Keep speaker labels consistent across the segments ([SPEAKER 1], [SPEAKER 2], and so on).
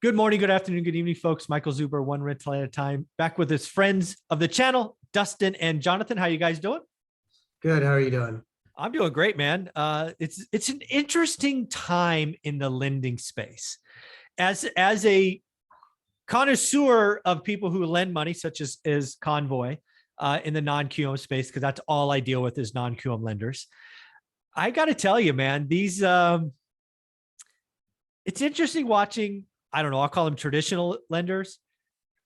[SPEAKER 1] Good morning, good afternoon, good evening, folks. Michael Zuber, one rental at a time, back with his friends of the channel, Dustin and Jonathan. How you guys doing?
[SPEAKER 2] Good. How are you doing?
[SPEAKER 1] I'm doing great, man. It's an interesting time in the lending space. As a connoisseur of people who lend money, such as Convoy, in the non-QM space, because that's all I deal with is non-QM lenders. I got to tell you, man, these it's interesting watching. I don't know, I'll call them traditional lenders,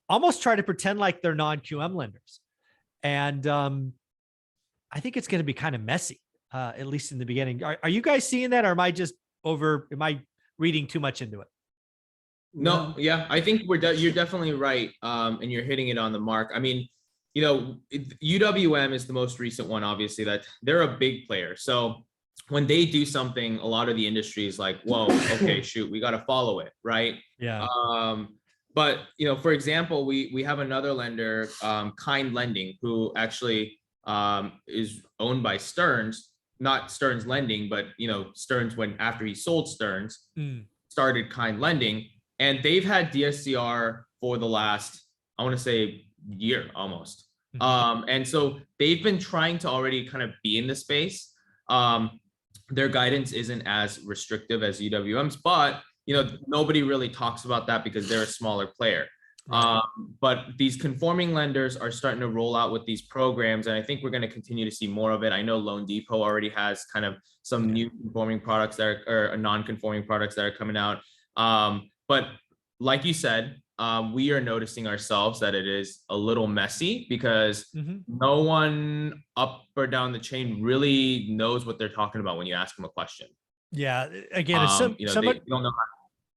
[SPEAKER 1] almost try to pretend like they're non-QM lenders. And I think it's going to be kind of messy, at least in the beginning. Are you guys seeing that, or am I reading too much into it?
[SPEAKER 3] No, yeah, I think you're definitely right. And you're hitting it on the mark. I mean, UWM is the most recent one, obviously, that they're a big player. So when they do something, a lot of the industry is like, whoa, okay, shoot, we got to follow it, right?
[SPEAKER 1] Yeah.
[SPEAKER 3] But for example, we have another lender, Kind Lending, who actually is owned by Stearns, not Stearns Lending, but Stearns, after he sold Stearns, started Kind Lending, and they've had DSCR for the last, I want to say, year almost. And so they've been trying to already kind of be in the space. Their guidance isn't as restrictive as UWM's, but nobody really talks about that because they're a smaller player. Right. But these conforming lenders are starting to roll out with these programs, and I think we're going to continue to see more of it. I know Loan Depot already has kind of some new conforming products that are non-conforming products that are coming out. But like you said, we are noticing ourselves that it is a little messy because no one up or down the chain really knows what they're talking about when you ask them a question.
[SPEAKER 1] Yeah. Again, somebody,
[SPEAKER 3] they don't know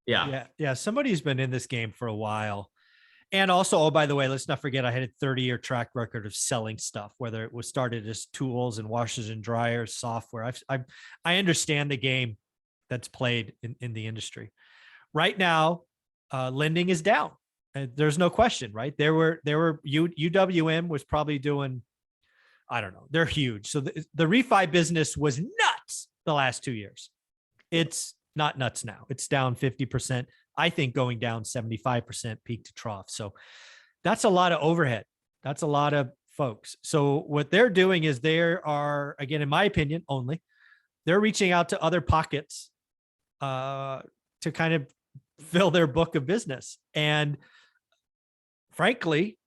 [SPEAKER 1] yeah. Somebody who's been in this game for a while. And also, oh, by the way, let's not forget, I had a 30-year track record of selling stuff, whether it was started as tools and washers and dryers, software. I understand the game that's played in the industry. Right now, lending is down. There's no question, right? UWM was probably doing, I don't know, they're huge. So the refi business was nuts the last 2 years. It's not nuts now. It's down 50%. I think going down 75% peak to trough. So that's a lot of overhead. That's a lot of folks. So what they're doing is they are, again, in my opinion, they're reaching out to other pockets to kind of fill their book of business. And frankly,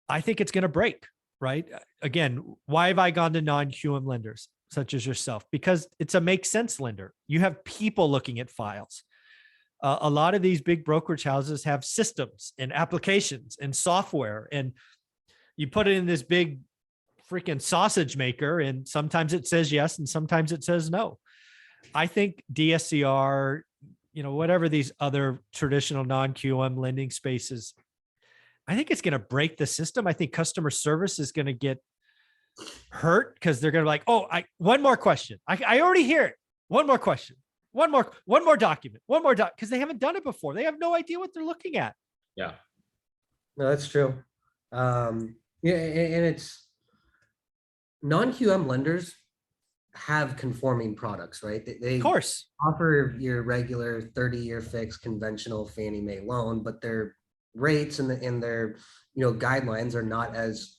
[SPEAKER 1] I think it's going to break, right? Again, why have I gone to non-QM lenders such as yourself? Because it's a make sense lender. You have people looking at files. A lot of these big brokerage houses have systems and applications and software, and you put it in this big freaking sausage maker, and sometimes it says yes and sometimes it says no. I think DSCR, whatever these other traditional non-QM lending spaces, I think it's going to break the system. I think customer service is going to get hurt because they're going to be like, oh, one more question. I already hear it. One more question. One more document, because they haven't done it before. They have no idea what they're looking at.
[SPEAKER 3] Yeah.
[SPEAKER 2] No, that's true. Yeah, and it's non-QM lenders have conforming products, right? They
[SPEAKER 1] of course
[SPEAKER 2] offer your regular 30-year fixed conventional Fannie Mae loan, but their rates and their guidelines are not as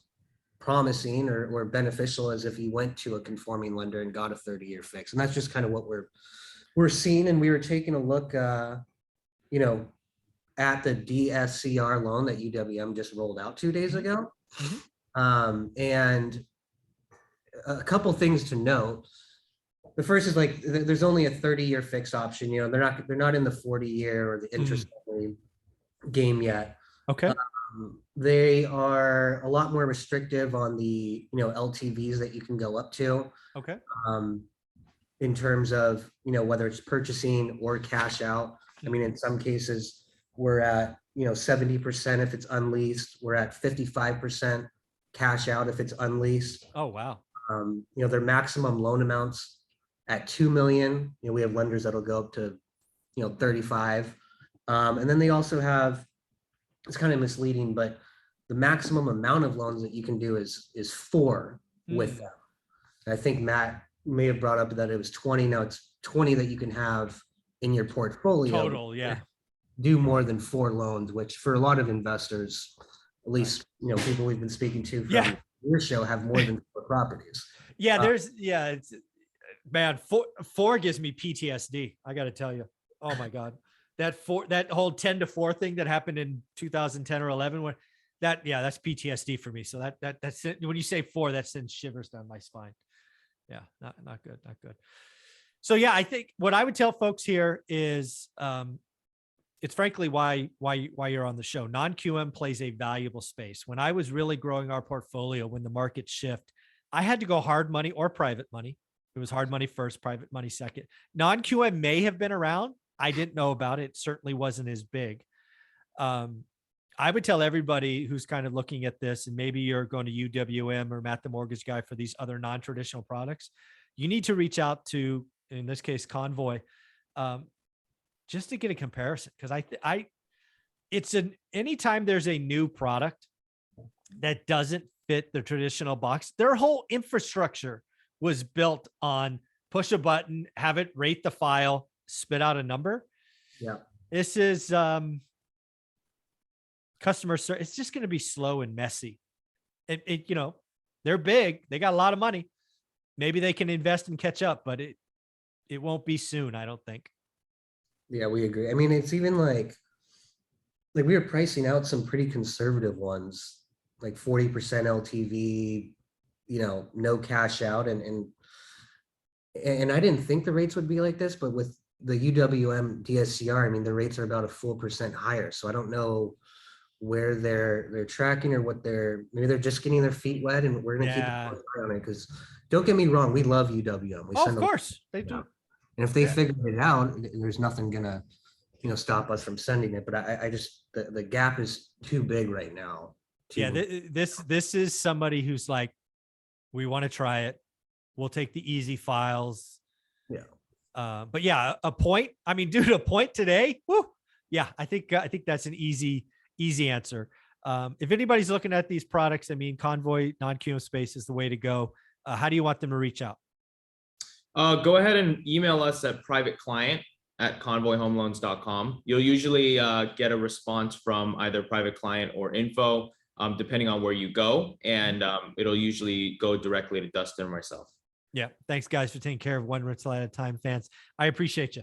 [SPEAKER 2] promising or beneficial as if you went to a conforming lender and got a 30-year fix. And that's just kind of what we're seeing. And we were taking a look at the DSCR loan that UWM just rolled out 2 days ago. And a couple things to note. The first is like there's only a 30-year fixed option. They're not in the 40-year or the interest game yet.
[SPEAKER 1] Okay.
[SPEAKER 2] They are a lot more restrictive on the LTVs that you can go up to.
[SPEAKER 1] Okay.
[SPEAKER 2] In terms of whether it's purchasing or cash out. I mean, in some cases we're at 70% if it's unleased. We're at 55% cash out if it's unleased.
[SPEAKER 1] Oh wow.
[SPEAKER 2] Their maximum loan amounts at 2 million. We have lenders that'll go up to 35. And then they also have, it's kind of misleading, but the maximum amount of loans that you can do is 4 with them. And I think Matt may have brought up that it was 20. Now it's 20 that you can have in your portfolio.
[SPEAKER 1] Total, yeah.
[SPEAKER 2] do more than 4 loans, which for a lot of investors, at least, people we've been speaking to from
[SPEAKER 1] Yeah.
[SPEAKER 2] your show, have more than 4 properties.
[SPEAKER 1] Yeah, it's, man, four gives me PTSD. I got to tell you. Oh my God. That whole 10-4 thing that happened in 2010 or 11, that's PTSD for me. So that's it. When you say 4, that sends shivers down my spine. Yeah, not good, not good. So yeah, I think what I would tell folks here is, it's frankly why you're on the show. Non-QM plays a valuable space. When I was really growing our portfolio, when the market shift, I had to go hard money or private money. It was hard money first, private money second. Non-QM may have been around. I didn't know about it. It certainly wasn't as big. I would tell everybody who's kind of looking at this, and maybe you're going to UWM or Matt the Mortgage Guy for these other non-traditional products, you need to reach out to, in this case, Convoy, just to get a comparison. Because anytime there's a new product that doesn't fit the traditional box, their whole infrastructure was built on push a button, have it rate the file, spit out a number.
[SPEAKER 2] Yeah.
[SPEAKER 1] This is customer service. It's just going to be slow and messy. They're big. They got a lot of money. Maybe they can invest and catch up, but it won't be soon, I don't think.
[SPEAKER 2] Yeah, we agree. I mean, it's even like we were pricing out some pretty conservative ones, like 40% LTV, no cash out. And I didn't think the rates would be like this, but with the UWM DSCR, I mean, the rates are about a 4% higher. So I don't know where they're tracking or what maybe they're just getting their feet wet, and we're going to keep an eye on it. Because don't get me wrong, we love UWM.
[SPEAKER 1] Of course they do.
[SPEAKER 2] And if they figure it out, there's nothing gonna, stop us from sending it. But I just, the gap is too big right now.
[SPEAKER 1] This is somebody who's like, we want to try it. We'll take the easy files.
[SPEAKER 2] Yeah.
[SPEAKER 1] But yeah, a point. I mean, dude, a point today. Woo. Yeah, I think that's an easy answer. If anybody's looking at these products, I mean, Convoy non-QM space is the way to go. How do you want them to reach out?
[SPEAKER 3] Go ahead and email us at privateclient@convoyhomeloans.com. You'll usually get a response from either private client or info, depending on where you go. And it'll usually go directly to Dustin or myself.
[SPEAKER 1] Yeah. Thanks, guys, for taking care of one rental at a time, fans. I appreciate you.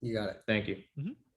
[SPEAKER 2] You got it.
[SPEAKER 3] Thank you.
[SPEAKER 1] Mm-hmm.